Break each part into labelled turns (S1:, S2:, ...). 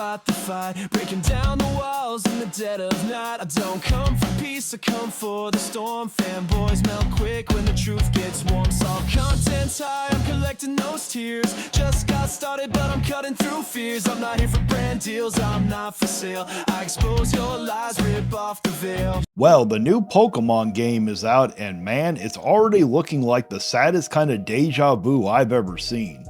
S1: start the fight, breaking down the walls in the dead of night. I don't come for peace, I come for the storm. Fanboys melt quick when the truth gets warm. Saw content's high, I'm collecting those tears. Just got started, but I'm cutting through fears. I'm not here for brand deals, I'm not for sale. I expose your lies, rip off the veil.
S2: Well, the new Pokemon game is out, and man, it's already looking like the saddest kind of deja vu I've ever seen.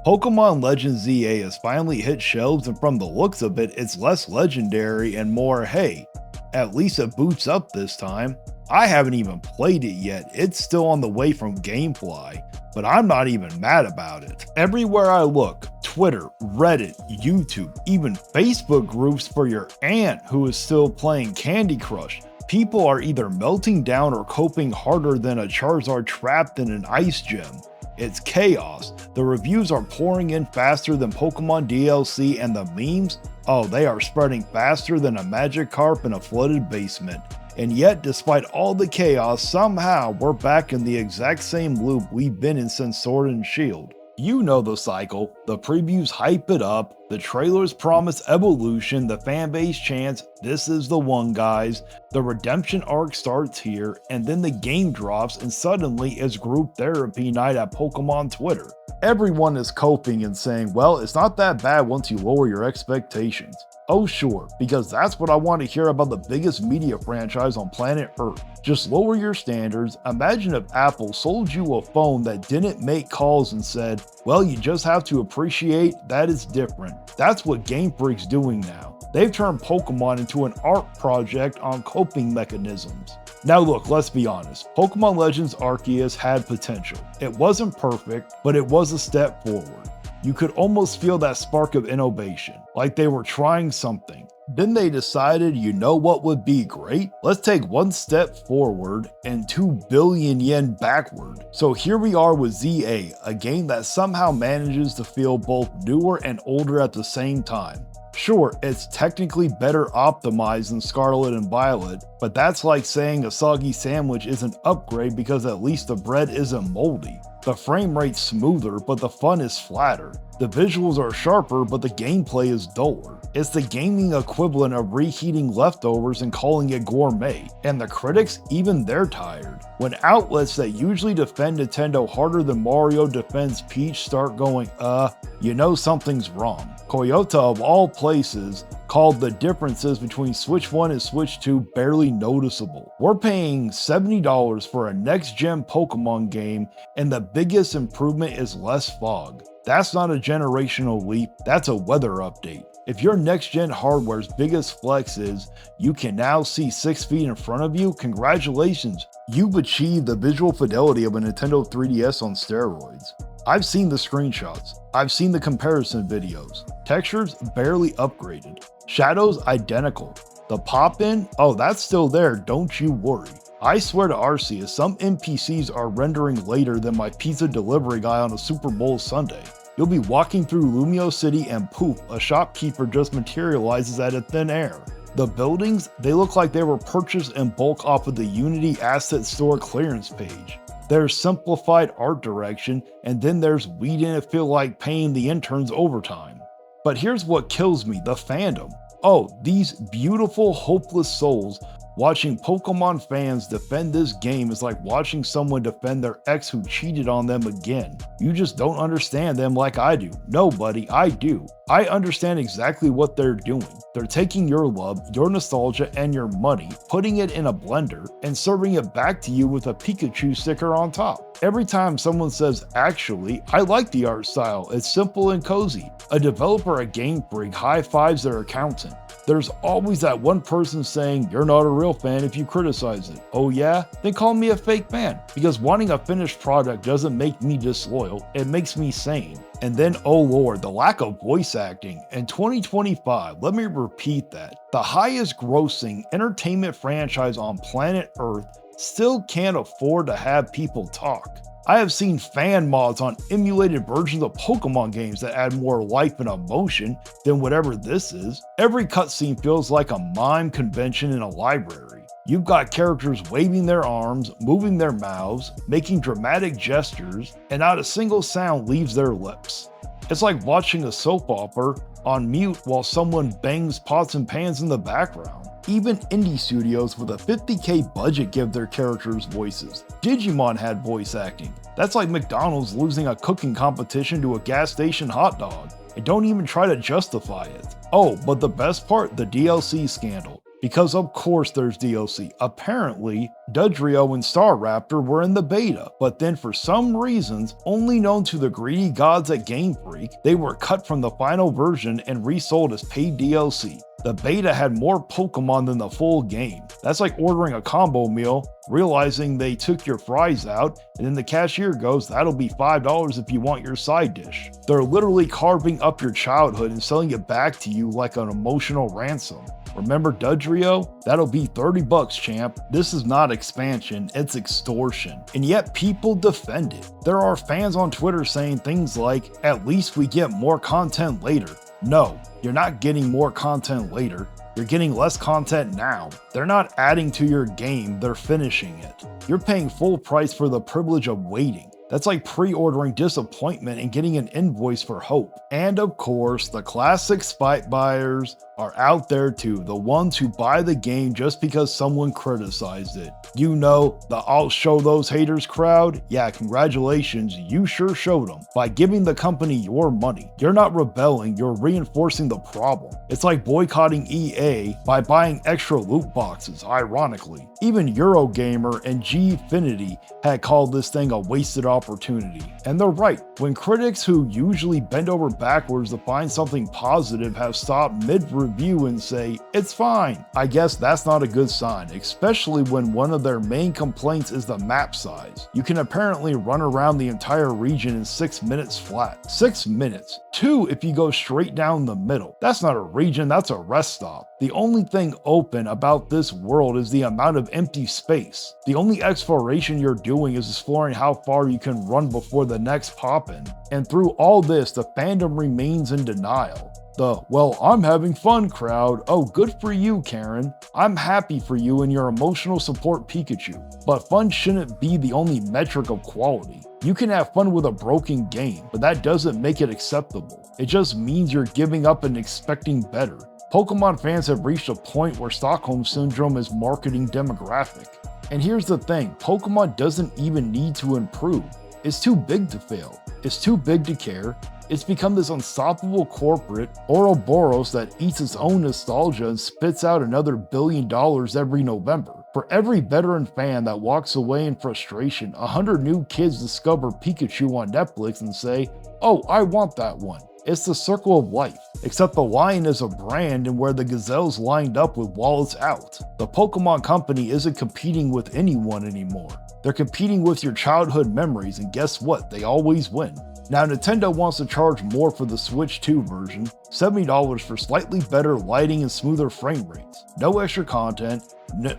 S2: Pokémon Legends ZA has finally hit shelves, and from the looks of it, it's less legendary and more, hey, at least it boots up this time. I haven't even played it yet, it's still on the way from Gamefly, but I'm not even mad about it. Everywhere I look, Twitter, Reddit, YouTube, even Facebook groups for your aunt who is still playing Candy Crush, people are either melting down or coping harder than a Charizard trapped in an ice gem. It's chaos. The reviews are pouring in faster than Pokemon DLC, and the memes? Oh, they are spreading faster than a Magikarp in a flooded basement. And yet, despite all the chaos, somehow we're back in the exact same loop we've been in since Sword and Shield. You know the cycle. The previews hype it up, the trailers promise evolution, the fanbase chants, "This is the one, guys." The redemption arc starts here, and then the game drops, and suddenly it's group therapy night at Pokemon Twitter. Everyone is coping and saying, well, it's not that bad once you lower your expectations. Oh sure, because that's what I want to hear about the biggest media franchise on planet Earth. Just lower your standards. Imagine if Apple sold you a phone that didn't make calls and said, well, you just have to appreciate that it's different. That's what Game Freak's doing now. They've turned Pokemon into an art project on coping mechanisms. Now look, let's be honest, Pokemon Legends Arceus had potential. It wasn't perfect, but it was a step forward. You could almost feel that spark of innovation, like they were trying something. Then they decided, you know what would be great? Let's take one step forward and 2 billion yen backward. So here we are with ZA, a game that somehow manages to feel both newer and older at the same time. Sure, it's technically better optimized than Scarlet and Violet, but that's like saying a soggy sandwich is an upgrade because at least the bread isn't moldy. The frame rate's smoother, but the fun is flatter. The visuals are sharper, but the gameplay is duller. It's the gaming equivalent of reheating leftovers and calling it gourmet. And the critics, even they're tired. When outlets that usually defend Nintendo harder than Mario defends Peach start going, you know something's wrong. Toyota of all places called the differences between Switch 1 and Switch 2 barely noticeable. We're paying $70 for a next-gen Pokemon game, and the biggest improvement is less fog. That's not a generational leap, that's a weather update. If your next-gen hardware's biggest flex is, you can now see 6 feet in front of you, congratulations, you've achieved the visual fidelity of a Nintendo 3DS on steroids. I've seen the screenshots, I've seen the comparison videos, textures barely upgraded, shadows identical, the pop-in, oh that's still there, don't you worry. I swear to Arceus, some NPCs are rendering later than my pizza delivery guy on a Super Bowl Sunday. You'll be walking through Lumio City and poof, a shopkeeper just materializes out of thin air. The buildings, they look like they were purchased in bulk off of the Unity Asset Store clearance page. There's simplified art direction, and then there's we didn't feel like paying the interns overtime. But here's what kills me, the fandom. Oh, these beautiful, hopeless souls. Watching Pokemon fans defend this game is like watching someone defend their ex who cheated on them again. You just don't understand them like I do. No, buddy, I do. I understand exactly what they're doing. They're taking your love, your nostalgia, and your money, putting it in a blender, and serving it back to you with a Pikachu sticker on top. Every time someone says, actually, I like the art style, it's simple and cozy, a developer at Game Freak high-fives their accountant. There's always that one person saying, you're not a real fan if you criticize it. Oh yeah? Then call me a fake fan. Because wanting a finished product doesn't make me disloyal, it makes me sane. And then, oh lord, the lack of voice acting. In 2025, let me repeat that, the highest grossing entertainment franchise on planet Earth still can't afford to have people talk. I have seen fan mods on emulated versions of Pokemon games that add more life and emotion than whatever this is. Every cutscene feels like a mime convention in a library. You've got characters waving their arms, moving their mouths, making dramatic gestures, and not a single sound leaves their lips. It's like watching a soap opera on mute while someone bangs pots and pans in the background. Even indie studios with a $50K budget give their characters voices. Digimon had voice acting. That's like McDonald's losing a cooking competition to a gas station hot dog. And don't even try to justify it. Oh, but the best part, the DLC scandal. Because of course there's DLC. Apparently, Dodrio and Star Raptor were in the beta, but then for some reasons, only known to the greedy gods at Game Freak, they were cut from the final version and resold as paid DLC. The beta had more Pokemon than the full game. That's like ordering a combo meal, realizing they took your fries out, and then the cashier goes, that'll be $5 if you want your side dish. They're literally carving up your childhood and selling it back to you like an emotional ransom. Remember Dodrio? That'll be $30 champ. This is not expansion, it's extortion. And yet people defend it. There are fans on Twitter saying things like, at least we get more content later. No, you're not getting more content later. You're getting less content now. They're not adding to your game, they're finishing it. You're paying full price for the privilege of waiting. That's like pre-ordering disappointment and getting an invoice for hope. And of course, the classic spite buyers are out there too, the ones who buy the game just because someone criticized it. You know, the I'll show those haters crowd? Yeah, congratulations, you sure showed them. By giving the company your money, you're not rebelling, you're reinforcing the problem. It's like boycotting EA by buying extra loot boxes, ironically. Even Eurogamer and Gfinity had called this thing a wasted opportunity. And they're right, when critics who usually bend over backwards to find something positive have stopped mid-review and say, it's fine. I guess that's not a good sign, especially when one of their main complaints is the map size. You can apparently run around the entire region in 6 minutes flat. 6 minutes. 2 if you go straight down the middle. That's not a region, that's a rest stop. The only thing open about this world is the amount of empty space. The only exploration you're doing is exploring how far you can run before the next pop-in. And through all this, the fandom remains in denial. The, well, I'm having fun crowd. Oh, good for you, Karen. I'm happy for you and your emotional support Pikachu. But fun shouldn't be the only metric of quality. You can have fun with a broken game, but that doesn't make it acceptable. It just means you're giving up and expecting better. Pokemon fans have reached a point where Stockholm Syndrome is marketing demographic. And here's the thing, Pokemon doesn't even need to improve. It's too big to fail. It's too big to care. It's become this unstoppable corporate Ouroboros that eats its own nostalgia and spits out another $1 billion every November. For every veteran fan that walks away in frustration, 100 new kids discover Pikachu on Netflix and say, oh, I want that one. It's the circle of life, except the lion is a brand and where the gazelles lined up with wallets out. The Pokemon company isn't competing with anyone anymore. They're competing with your childhood memories, and guess what? They always win. Now Nintendo wants to charge more for the Switch 2 version, $70 for slightly better lighting and smoother frame rates. No extra content,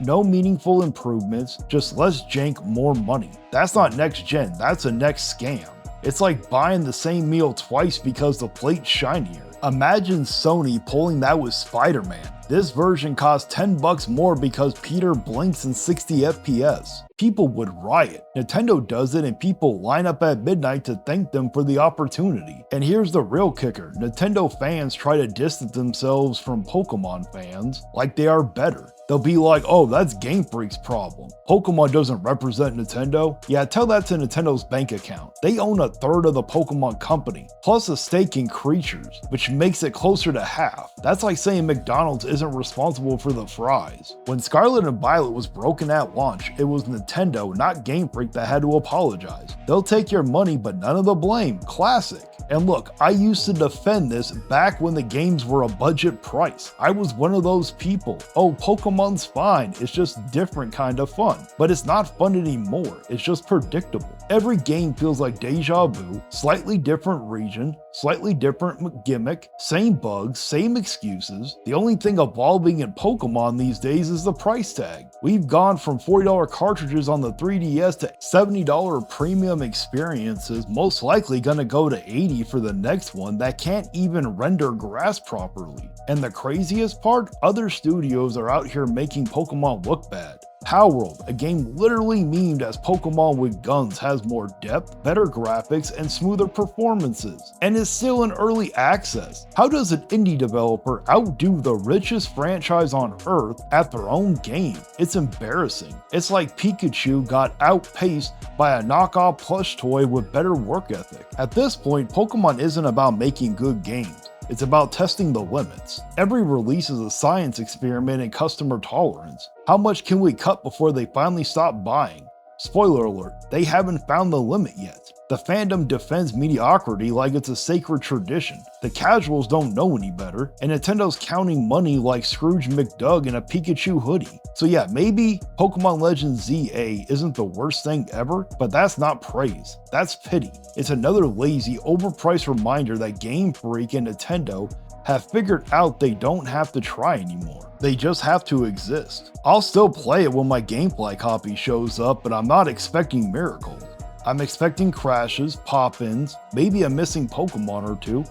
S2: no meaningful improvements, just less jank, more money. That's not next gen, that's a next scam. It's like buying the same meal twice because the plate's shinier. Imagine Sony pulling that with Spider-Man. This version costs $10 more because Peter blinks in 60 FPS. People would riot. Nintendo does it and people line up at midnight to thank them for the opportunity. And here's the real kicker, Nintendo fans try to distance themselves from Pokemon fans like they are better. They'll be like, oh, that's Game Freak's problem. Pokemon doesn't represent Nintendo. Yeah, tell that to Nintendo's bank account. They own a third of the Pokemon company, plus a stake in creatures, which makes it closer to half. That's like saying McDonald's isn't responsible for the fries. When Scarlet and Violet was broken at launch, it was Nintendo, not Game Freak, that had to apologize. They'll take your money, but none of the blame. Classic. And look, I used to defend this back when the games were a budget price. I was one of those people. Oh, Pokemon's fine, it's just different kind of fun. But it's not fun anymore, it's just predictable. Every game feels like deja vu, slightly different region, slightly different gimmick, same bugs, same excuses. The only thing evolving in Pokemon these days is the price tag. We've gone from $40 cartridges on the 3DS to $70 premium experiences, most likely gonna go to $80 for the next one that can't even render grass properly. And the craziest part, other studios are out here making Pokemon look bad. Palworld, a game literally memed as Pokemon with guns, has more depth, better graphics, and smoother performances, and is still in early access. How does an indie developer outdo the richest franchise on Earth at their own game? It's embarrassing. It's like Pikachu got outpaced by a knockoff plush toy with better work ethic. At this point, Pokemon isn't about making good games. It's about testing the limits. Every release is a science experiment in customer tolerance. How much can we cut before they finally stop buying? Spoiler alert, they haven't found the limit yet. The fandom defends mediocrity like it's a sacred tradition. The casuals don't know any better, and Nintendo's counting money like Scrooge McDuck in a Pikachu hoodie. So yeah, maybe Pokémon Legends ZA isn't the worst thing ever, but that's not praise, that's pity. It's another lazy, overpriced reminder that Game Freak and Nintendo have figured out they don't have to try anymore. They just have to exist. I'll still play it when my gameplay copy shows up, but I'm not expecting miracles. I'm expecting crashes, pop-ins, maybe a missing Pokemon or two,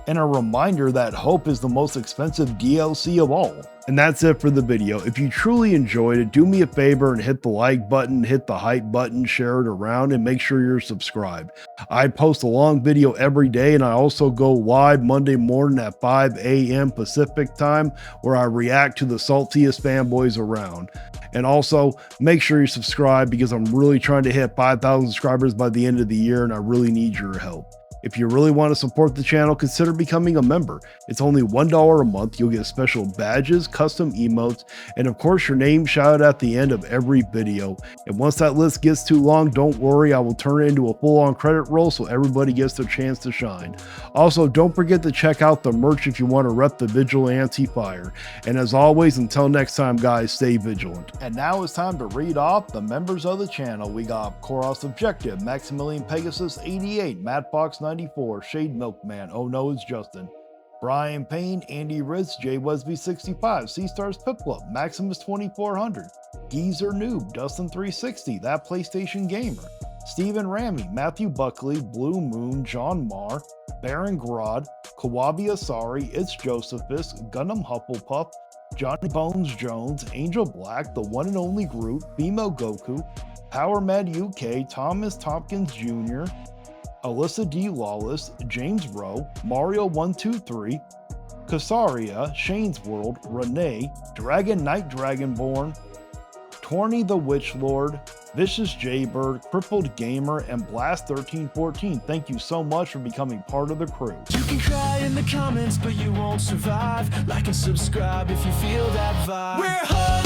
S2: and a reminder that hope is the most expensive DLC of all. And that's it for the video. If you truly enjoyed it, do me a favor and hit the like button, hit the hype button, share it around, and make sure you're subscribed. I post a long video every day, and I also go live Monday morning at 5 a.m. Pacific time, where I react to the saltiest fanboys around. And also, make sure you subscribe because I'm really trying to hit 5,000 subscribers by the end of the year, and I really need your help. If you really want to support the channel, consider becoming a member. It's only $1 a month. You'll get special badges, custom emotes, and of course your name shouted at the end of every video. And once that list gets too long, don't worry, I will turn it into a full-on credit roll so everybody gets their chance to shine. Also, don't forget to check out the merch if you want to rep the Vigilante fire. And as always, until next time guys, stay vigilant. And now it's time to read off the members of the channel. We got Koros Objective, Maximilian Pegasus 88, Matt Fox 94, Shade Milkman, Oh No It's Justin, Brian Payne, Andy Ritz, Jay Wesby 65, C Stars Piplup, Maximus 2400, Geezer Noob, Dustin 360, That PlayStation Gamer, Stephen Ramy, Matthew Buckley, Blue Moon, John Marr, Baron Grod, Kawabi Asari, It's Josephus, Gundam Hufflepuff, Johnny Bones Jones, Angel Black, The One and Only Groot, Female Goku, Power Med UK, Thomas Tompkins Jr., Alyssa D. Lawless, James Rowe, Mario123, Kasaria, Shane's World, Renee, Dragon Knight Dragonborn, Torny the Witch Lord, Vicious Jaybird, Crippled Gamer, and Blast 1314. Thank you so much for becoming part of the crew.
S1: You can cry in the comments, but you won't survive. Like and subscribe if you feel that vibe. We're